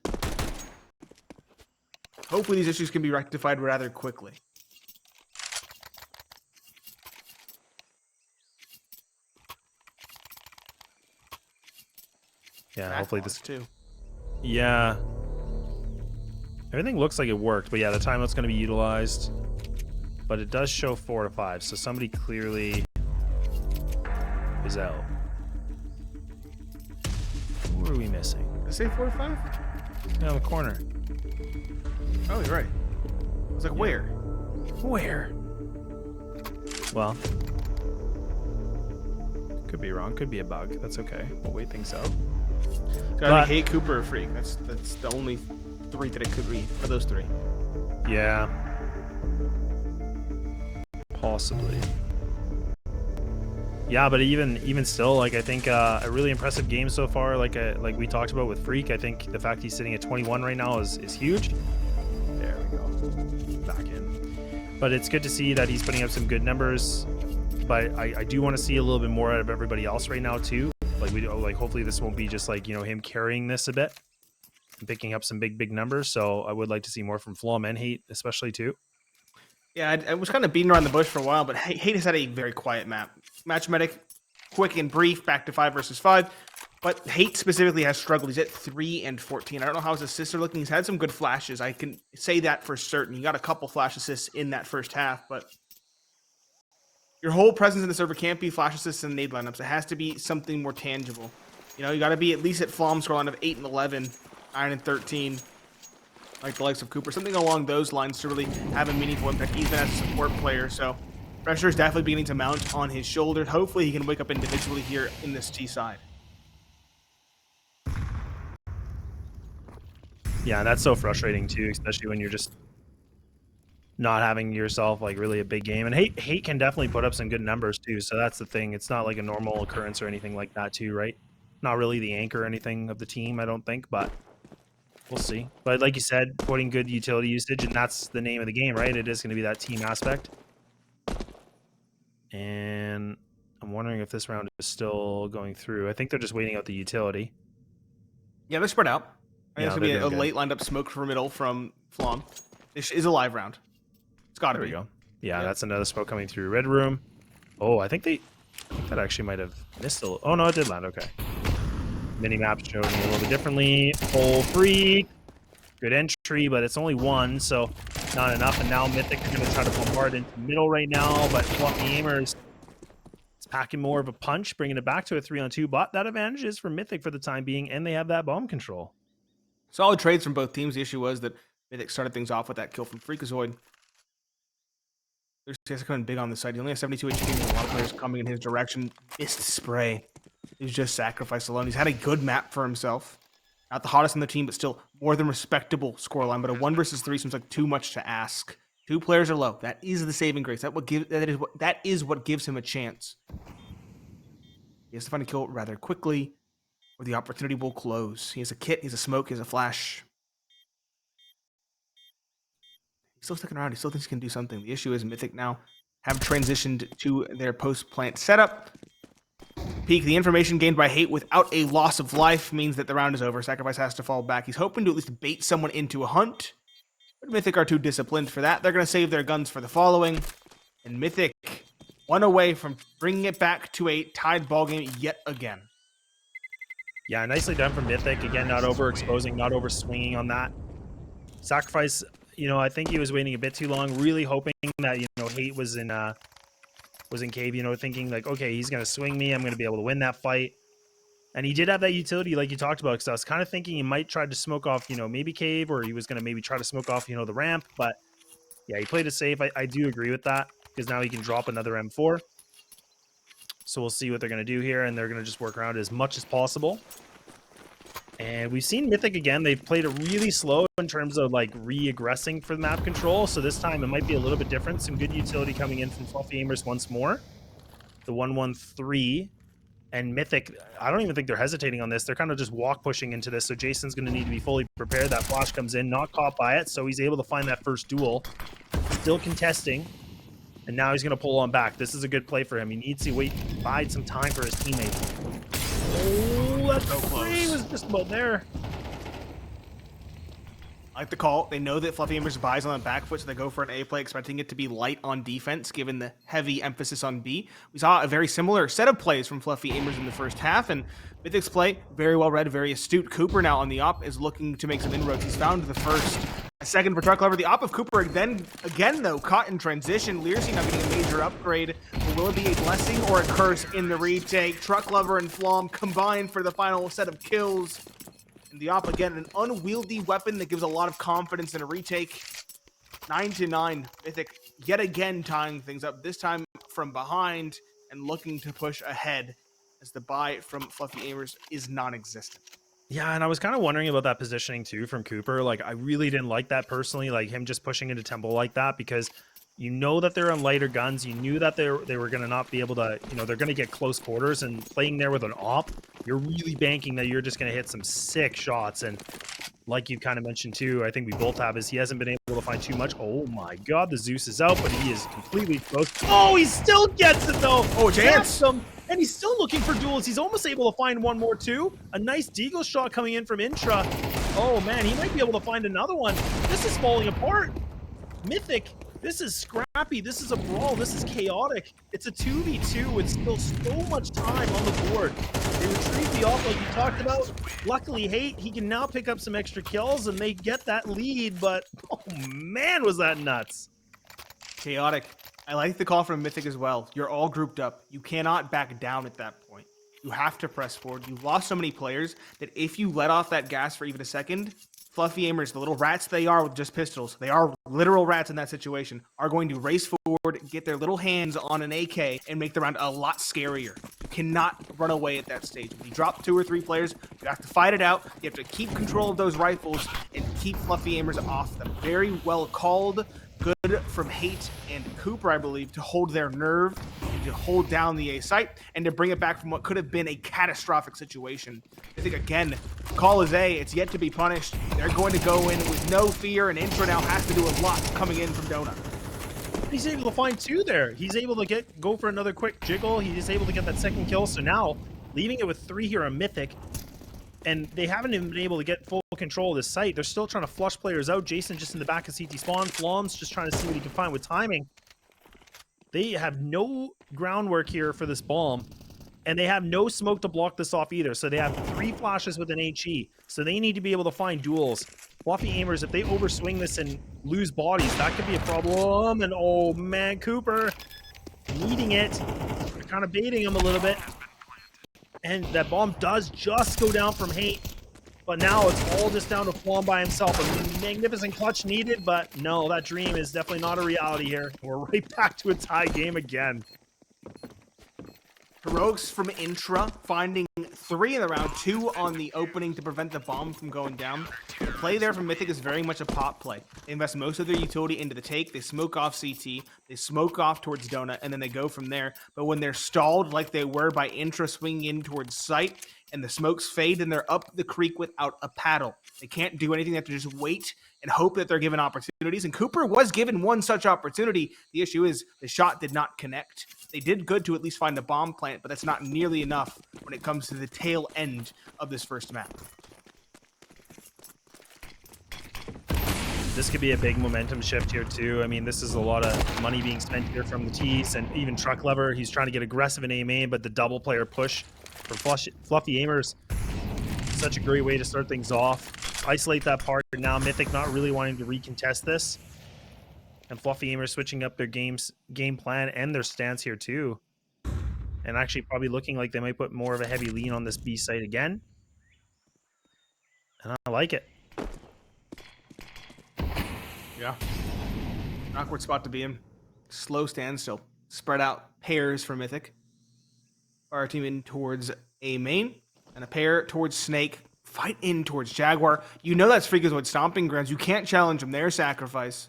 Speaker 1: hopefully these issues can be rectified rather quickly.
Speaker 2: Yeah, hopefully this
Speaker 1: too.
Speaker 2: Yeah. Everything looks like it worked, but yeah, the timeout's going to be utilized. But it does show 4 to 5, so somebody clearly is out. Who are we missing?
Speaker 1: Did it say 4 to 5?
Speaker 2: Yeah, in the corner.
Speaker 1: Oh, you're right. I was like, yeah. Where?
Speaker 2: Where? Well, could be wrong. Could be a bug. That's okay. We'll wait things out.
Speaker 1: Gotta be hate Cooper or Freak. That's the only 3 that it could be for those 3.
Speaker 2: Yeah. Possibly. Yeah, but even still, like I think a really impressive game so far. Like we talked about with Freak, I think the fact he's sitting at 21 right now is huge. There we go. Back in. But it's good to see that he's putting up some good numbers. But I do want to see a little bit more out of everybody else right now too. Like hopefully this won't be just like, you know, him carrying this a bit and picking up some big numbers. So I would like to see more from Flom and Hate, especially too.
Speaker 1: Yeah, I was kind of beating around the bush for a while, but Hate has had a very quiet map. Match medic, quick and brief, back to 5 versus 5. But Hate specifically has struggled. He's at 3 and 14. I don't know how his assists are looking. He's had some good flashes. I can say that for certain. He got a couple flash assists in that first half, but your whole presence in the server can't be flash assists and nade lineups. It has to be something more tangible. You know, you got to be at least at Flom's scoreline of 8 and 11, 9 and 13, like the likes of Cooper. Something along those lines to really have a meaningful impact, even as a support player. So pressure is definitely beginning to mount on his shoulders. Hopefully he can wake up individually here in this T side.
Speaker 2: Yeah, that's so frustrating too, especially when you're just not having yourself like really a big game. And hate can definitely put up some good numbers too. So that's the thing. It's not like a normal occurrence or anything like that too, right? Not really the anchor or anything of the team, I don't think, but we'll see. But like you said, putting good utility usage, and that's the name of the game, right? It is going to be that team aspect. And I'm wondering if this round is still going through. I think they're just waiting out the utility.
Speaker 1: Yeah, they're spread out. I think
Speaker 2: Yeah,
Speaker 1: it's going to be
Speaker 2: they're
Speaker 1: a
Speaker 2: doing
Speaker 1: late lined up smoke for middle from Flom. This is a live round. It's got to
Speaker 2: There
Speaker 1: be.
Speaker 2: we go. Yeah,
Speaker 1: Yeah.
Speaker 2: that's another smoke coming through red room. Oh, I think that actually might have missed a little. Oh, no, it did land. Okay. Mini-map showing me a little bit differently. Full free. Good entry, but it's only one, so not enough. And now Mythic are going to try to bombard into middle right now, but Fluffy AIMERS is packing more of a punch, bringing it back to a 3-on-2. But that advantage is for Mythic for the time being, and they have that bomb control.
Speaker 1: Solid trades from both teams. The issue was that Mythic started things off with that kill from Freakazoid. There's coming big on the side. He only has 72 HP, and a lot of players coming in his direction. Missed spray. He's just sacrificed alone. He's had a good map for himself. Not the hottest on the team, but still more than respectable scoreline. But a 1 versus 3 seems like too much to ask. 2 players are low. That is the saving grace. That is what gives him a chance. He has to find a kill rather quickly, or the opportunity will close. He has a kit, he has a smoke, he has a flash. He's still sticking around. He still thinks he can do something. The issue is Mythic now have transitioned to their post-plant setup. Peak, the information gained by hate without a loss of life means that the round is over. Sacrifice has to fall back. He's hoping to at least bait someone into a hunt. But Mythic are too disciplined for that. They're going to save their guns for the following. And Mythic, one away from bringing it back to a tied ball game yet again.
Speaker 2: Yeah, nicely done from Mythic. Again, not overexposing, not over swinging on that. Sacrifice, I think he was waiting a bit too long, really hoping that, hate was in cave, thinking like, okay, he's going to swing me. I'm going to be able to win that fight. And he did have that utility like you talked about, because I was kind of thinking he might try to smoke off, maybe cave, or he was going to maybe try to smoke off, the ramp. But yeah, he played it safe. I do agree with that, because now he can drop another M4. So we'll see what they're going to do here, and they're going to just work around it as much as possible. And we've seen Mythic again. They've played it really slow in terms of like re-aggressing for the map control. So this time it might be a little bit different. Some good utility coming in from Fluffy AIMERS once more. The 1-1-3. And Mythic, I don't even think they're hesitating on this. They're kind of just walk pushing into this. So Jason's going to need to be fully prepared. That flash comes in, not caught by it. So he's able to find that first duel. Still contesting. And now he's going to pull on back. This is a good play for him. He needs to bide some time for his teammate. Oh, that so close. Was just about there.
Speaker 1: I like the call. They know that Fluffy AIMERS buys on the back foot, so they go for an A play, expecting it to be light on defense, given the heavy emphasis on B. We saw a very similar set of plays from Fluffy AIMERS in the first half, and Mythic's play, very well read, very astute. Cooper now on the op is looking to make some inroads. He's found the first. A second for Truck Lover. The op of Cooper again though, caught in transition. Leersey now getting a major upgrade. But will it be a blessing or a curse in the retake? Truck Lover and Flom combined for the final set of kills. And the op again, an unwieldy weapon that gives a lot of confidence in a retake. 9-9. Mythic yet again tying things up, this time from behind and looking to push ahead as the buy from Fluffy AIMERS is non-existent.
Speaker 2: Yeah, and I was kind of wondering about that positioning too from Cooper. Like, I really didn't like that personally, like him just pushing into temple like that, because that they're on lighter guns. You knew that they were going to not be able to, they're going to get close quarters, and playing there with an op, you're really banking that you're just going to hit some sick shots. And like you kind of mentioned too, I think we both have, is he hasn't been able to find too much. Oh my God, the Zeus is out, but he is completely close. Oh, he still gets it though.
Speaker 1: Oh, chance.
Speaker 2: And he's still looking for duels. He's almost able to find one more too. A nice deagle shot coming in from Intra. Oh man, he might be able to find another one. This is falling apart. Mythic, this is scrappy. This is a brawl. This is chaotic. It's a 2v2 with still so much time on the board. They retrieve the off like you talked about. Luckily, Hate, he can now pick up some extra kills and they get that lead, but oh man, was that nuts.
Speaker 1: Chaotic. I like the call from Mythic as well. You're all grouped up. You cannot back down at that point. You have to press forward. You've lost so many players that if you let off that gas for even a second, Fluffy AIMERS, the little rats they are with just pistols, they are literal rats in that situation, are going to race forward, get their little hands on an AK, and make the round a lot scarier. You cannot run away at that stage. If you drop 2 or 3 players, you have to fight it out. You have to keep control of those rifles and keep Fluffy AIMERS off them. Very well called. good from Hate and Cooper, I believe, to hold their nerve, to hold down the A site, and to bring it back from what could have been a catastrophic situation. I think, again, call is A. It's yet to be punished. They're going to go in with no fear, and Intra now has to do a lot coming in from Donut.
Speaker 2: He's able to find 2 there. He's able to go for another quick jiggle. He's able to get that second kill. So now, leaving it with 3 here on Mythic, and they haven't even been able to get full control of this site. They're still trying to flush players out. Jason just in the back of CT spawn. Flom's just trying to see what he can find with timing. They have no groundwork here for this bomb, and they have no smoke to block this off either. So they have 3 flashes with an HE. So they need to be able to find duels. Fluffy Aimers, if they overswing this and lose bodies, that could be a problem. And oh man, Cooper needing it. They're kind of baiting him a little bit. And that bomb does just go down from Hate. But now it's all just down to Flom by himself. A magnificent clutch needed, but no, that dream is definitely not a reality here. We're right back to a tie game again.
Speaker 1: Heroics from Intra, finding 3 in the round, 2 on the opening to prevent the bomb from going down. The play there from Mythic is very much a pop play. They invest most of their utility into the take, they smoke off CT, they smoke off towards Donut, and then they go from there. But when they're stalled like they were by Intra swinging in towards site, and the smokes fade, then they're up the creek without a paddle. They can't do anything. They have to just wait and hope that they're given opportunities. And Cooper was given one such opportunity. The issue is the shot did not connect. They did good to at least find a bomb plant, but that's not nearly enough when it comes to the tail end of this first map.
Speaker 2: This could be a big momentum shift here too. I mean, this is a lot of money being spent here from the Tees, and even Truck Lever, he's trying to get aggressive in A main, but the double player push for Fluffy Aimers, such a great way to start things off. Isolate that part. Now Mythic not really wanting to recontest this, and Fluffy Aimers switching up their game plan and their stance here too, and actually probably looking like they might put more of a heavy lean on this B site again, and I like it.
Speaker 1: Yeah. Awkward spot to be in. Slow standstill. Spread out pairs for Mythic. Our team in towards A main, and a pair towards Snake. Fight in towards Jaguar. You know that's Freakazoid stomping grounds. You can't challenge them there, Sacrifice.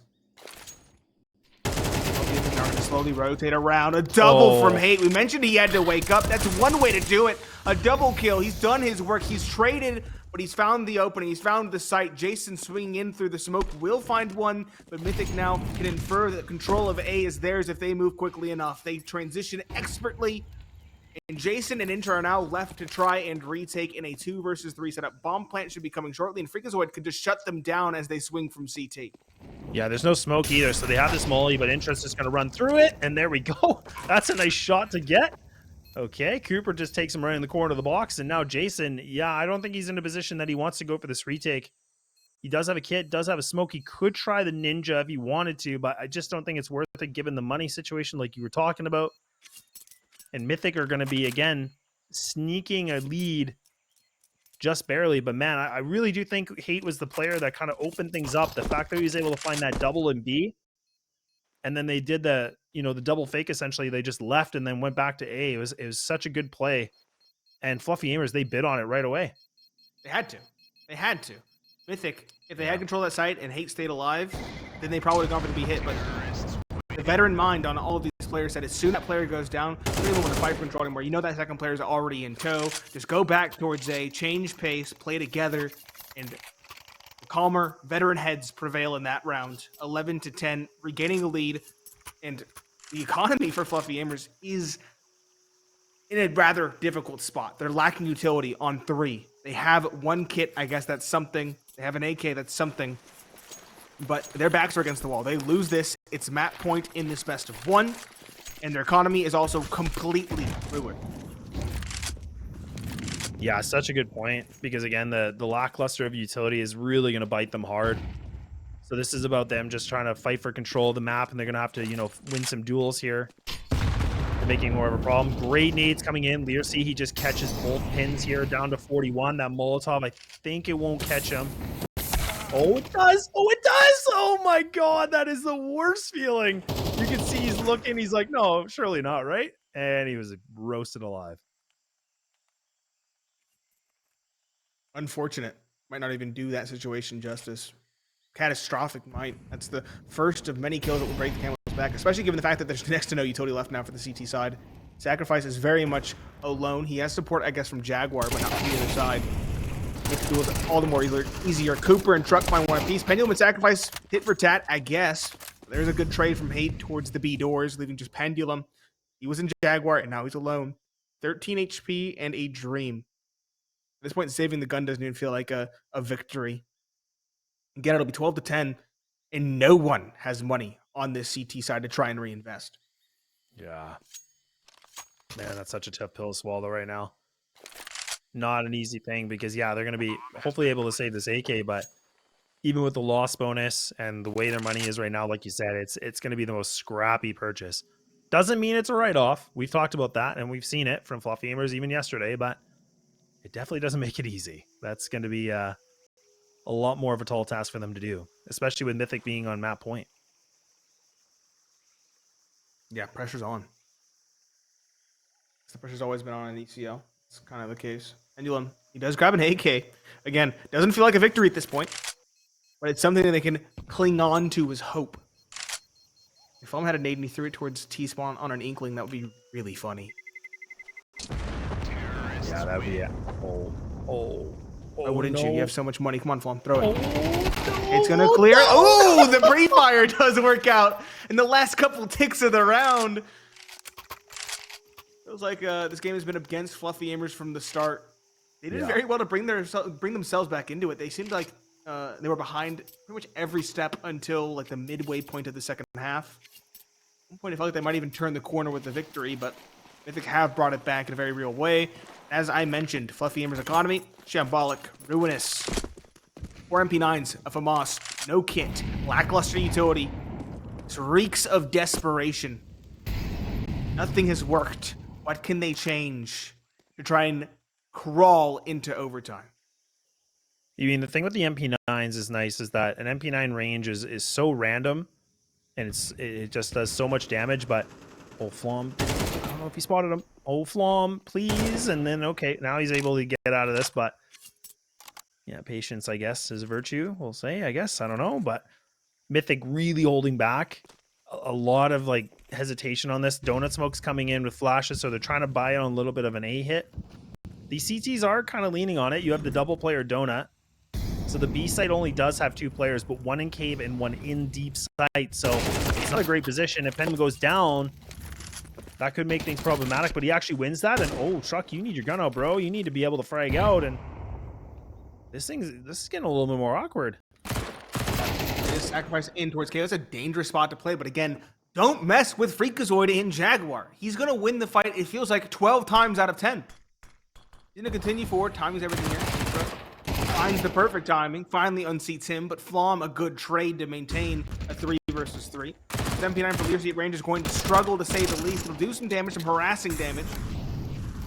Speaker 1: Slowly rotate around. A double from Hate. We mentioned he had to wake up. That's one way to do it. A double kill. He's done his work. He's traded, but he's found the opening. He's found the site. Jason swinging in through the smoke will find one, but Mythic now can infer that control of A is theirs if they move quickly enough. They transition expertly, and Jason and Inter are now left to try and retake in a 2 versus 3 setup. Bomb plant should be coming shortly, and Freakazoid could just shut them down as they swing from CT.
Speaker 2: Yeah, there's no smoke either, so they have this molly, but Intra's just going to run through it, and there we go. That's a nice shot to get. Okay, Cooper just takes him right in the corner of the box, and now Jason, yeah, I don't think he's in a position that he wants to go for this retake. He does have a kit, does have a smoke. He could try the ninja if he wanted to, but I just don't think it's worth it given the money situation like you were talking about. And Mythic are going to be, again, sneaking a lead just barely. But, man, I really do think Hate was the player that kind of opened things up. The fact that he was able to find that double in B, and then they did the double fake, essentially. They just left and then went back to A. It was such a good play. And Fluffy Aimers, they bid on it right away.
Speaker 1: They had to. They had to. Mythic, if they had control of that site and Hate stayed alive, then they probably would have gone for the B hit. But the veteran mind on all of these players said as soon as that player goes down, you don't even want to fight for control anymore. You know that second player is already in tow. Just go back towards A, change pace, play together, and the calmer veteran heads prevail in that round. 11-10, regaining the lead, and the economy for Fluffy Aimers is in a rather difficult spot. They're lacking utility on 3. They have one kit, I guess that's something. They have an AK, that's something. But their backs are against the wall. They lose this. It's map point in this best of 1. And their economy is also completely ruined.
Speaker 2: Yeah, such a good point. Because, again, the lackluster of utility is really going to bite them hard. So this is about them just trying to fight for control of the map. And they're going to have to, win some duels here. They're making more of a problem. Great nades coming in. Learcy, he just catches both pins here down to 41. That Molotov, I think it won't catch him. Oh, it does. Oh, it does. Oh, my God. That is the worst feeling. You can see he's looking. He's like, no, surely not, right? And he was roasted alive.
Speaker 1: Unfortunate. Might not even do that situation justice. catastrophic might. That's the first of many kills that will break the Camel's back, especially given the fact that there's next to no utility left now for the CT side. Sacrifice is very much alone. He has support, I guess, from Jaguar, but not from the other side. Makes the duels all the more easier. Cooper and Truck find one apiece. Pendulum and Sacrifice hit for tat, I guess. There's a good trade from Hate towards the B doors, leaving just Pendulum. He was in Jaguar, and now he's alone. 13 HP and a dream. At this point, saving the gun doesn't even feel like a victory. Again, it'll be 12-10, and no one has money on this CT side to try and reinvest.
Speaker 2: Yeah. Man, that's such a tough pill to swallow right now. Not an easy thing because, yeah, they're going to be hopefully able to save this AK, but even with the loss bonus and the way their money is right now, like you said, it's going to be the most scrappy purchase. Doesn't mean it's a write-off. We've talked about that, and we've seen it from Fluffy AIMERS even yesterday, but it definitely doesn't make it easy. That's going to be a lot more of a tall task for them to do, especially with Mythic being on map point.
Speaker 1: Yeah, pressure's on. The pressure's always been on in ECL. It's kind of the case. Pendulum, he does grab an AK. Again, doesn't feel like a victory at this point, but it's something that they can cling on to as hope. If Flom had a nade and he threw it towards T-spawn on an Inkling, that would be really funny.
Speaker 2: Yeah, that would be it.
Speaker 1: Why wouldn't
Speaker 2: no.
Speaker 1: you have so much money? Come on, Flom, throw it.
Speaker 2: No.
Speaker 1: It's gonna clear it. Oh, the pre-fire does work out in the last couple ticks of the round. Feels like this game has been against Fluffy AIMERS from the start. They did very well to bring themselves back into it. They seemed like they were behind pretty much every step until like the midway point of the second half. At one point, I felt like they might even turn the corner with the victory, but Mythic have brought it back in a very real way. As I mentioned, Fluffy AIMERS economy, shambolic, ruinous. 4 MP9s, a FAMAS, no kit, lackluster utility. This reeks of desperation. Nothing has worked. What can they change to try and crawl into overtime?
Speaker 2: You mean the thing with the MP9s is nice is that an MP9 range is so random and it just does so much damage, but Flom, I don't know if he spotted him. Flom, please. And then, okay, now he's able to get out of this, but yeah, patience, I guess, is a virtue, we'll say, I guess. I don't know, but Mythic really holding back. A lot of like hesitation on this. Donut Smoke's coming in with flashes, so they're trying to buy on a little bit of an A hit. The CTs are kind of leaning on it. You have the double player Donut. So the B site only does have 2 players, but 1 in cave and 1 in deep site. So it's not a great position. If Pendulum goes down, that could make things problematic, but he actually wins that. And oh, Truck, you need your gun out, bro. You need to be able to frag out. And this is getting a little bit more awkward.
Speaker 1: Sacrifice in towards KO. It's a dangerous spot to play, but again, don't mess with Freakazoid in Jaguar. He's going to win the fight, it feels like, 12 times out of 10. He's going to continue forward. Timing's everything here. Finds the perfect timing. Finally unseats him, but Flom, a good trade to maintain a 3 versus 3. 79 for Lear Seat Range is going to struggle to say the least. It'll do some damage, some harassing damage.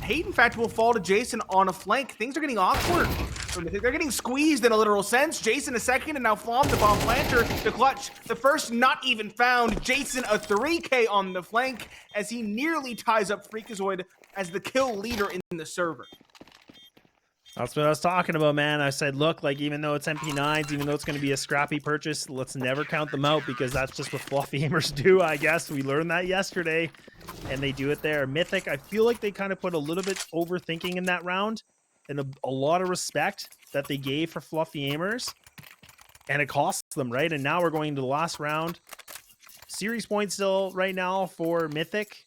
Speaker 1: Hate, in fact, will fall to Jason on a flank. Things are getting awkward. They're getting squeezed in a literal sense. Jason a second, and now Flom, the bomb planter, the clutch. The first not even found. Jason a 3K on the flank as he nearly ties up Freakazoid as the kill leader in the server.
Speaker 2: That's what I was talking about, man. I said, look, like, even though it's MP9s, even though it's going to be a scrappy purchase, let's never count them out because that's just what Fluffy AIMERS do, I guess. We learned that yesterday, and they do it there. Mythic, I feel like they kind of put a little bit overthinking in that round and a lot of respect that they gave for Fluffy AIMERS, and it costs them, right? And now we're going to the last round. Series points still right now for Mythic.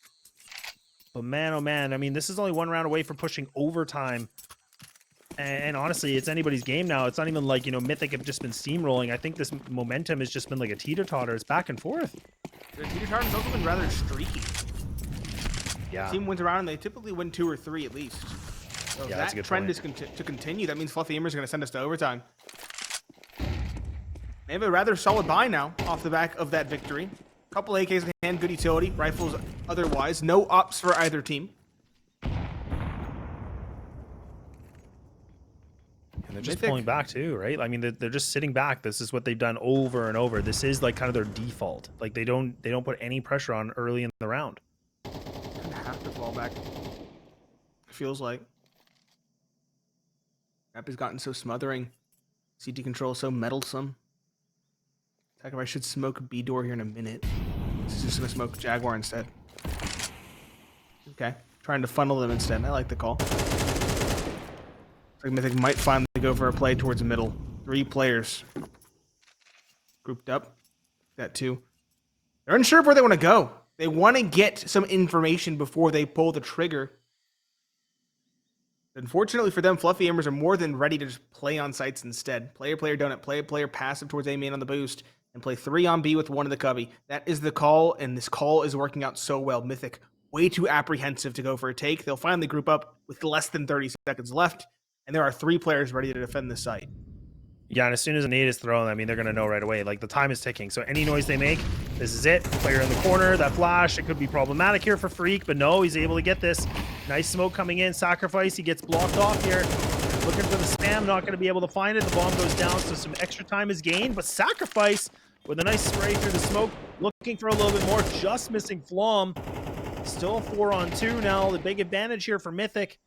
Speaker 2: But man, oh man, I mean, this is only 1 round away from pushing overtime. And honestly, it's anybody's game now. It's not even like, you know, Mythic have just been steamrolling. I think this momentum has just been like a teeter-totter. It's back and forth.
Speaker 1: The teeter-totter has also been rather streaky.
Speaker 2: Yeah.
Speaker 1: The team wins around, and they typically win 2 or 3 at least. So
Speaker 2: yeah,
Speaker 1: that trend is to continue. That means Fluffy AIMERS are going to send us to overtime. They have a rather solid buy now off the back of that victory. Couple AKs in hand, good utility, rifles otherwise. No ups for either team.
Speaker 2: And they're just pulling back too, right? I mean, they're just sitting back. This is what they've done over and over. This is like kind of their default. Like they don't put any pressure on early in the round.
Speaker 1: Kind of have to fall back. Feels like. Map has gotten so smothering. CT control so meddlesome. Sacrifice should smoke B door here in a minute. This is just gonna smoke Jaguar instead. Okay, trying to funnel them instead. I like the call. Looks like Mythic might finally go for a play towards the middle. 3 players grouped up. That too. They're unsure of where they want to go. They want to get some information before they pull the trigger. Unfortunately for them, Fluffy AIMERS are more than ready to just play on sites instead. Player, donut, player, passive towards A main on the boost, and play 3 on B with 1 in the cubby. That is the call, and this call is working out so well. Mythic, way too apprehensive to go for a take. They'll finally group up with less than 30 seconds left, and there are 3 players ready to defend the site.
Speaker 2: Yeah, and as soon as a nade is thrown, I mean, they're going to know right away. Like, the time is ticking. So any noise they make, this is it. Player in the corner, that flash, it could be problematic here for Freak, but no, he's able to get this. Nice smoke coming in. Sacrifice, he gets blocked off here. Looking for the spam, not going to be able to find it. The bomb goes down, so some extra time is gained. But Sacrifice, with a nice spray through the smoke, looking for a little bit more, just missing Flom. Still a 4-on-2 now. The big advantage here for Mythic.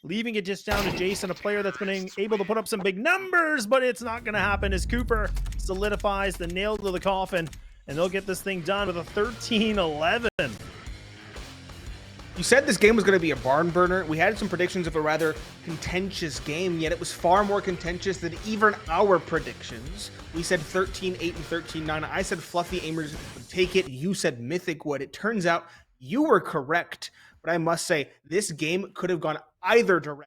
Speaker 2: Leaving it just down to Jason, a player that's been able to put up some big numbers, but it's not going to happen as Cooper solidifies the nail to the coffin, and they'll get this thing done with a 13-11.
Speaker 1: You said this game was going to be a barn burner. We had some predictions of a rather contentious game, yet it was far more contentious than even our predictions. We said 13-8 and 13-9. I said Fluffy AIMERS would take it. You said Mythic would. It turns out you were correct, but I must say this game could have gone either direction.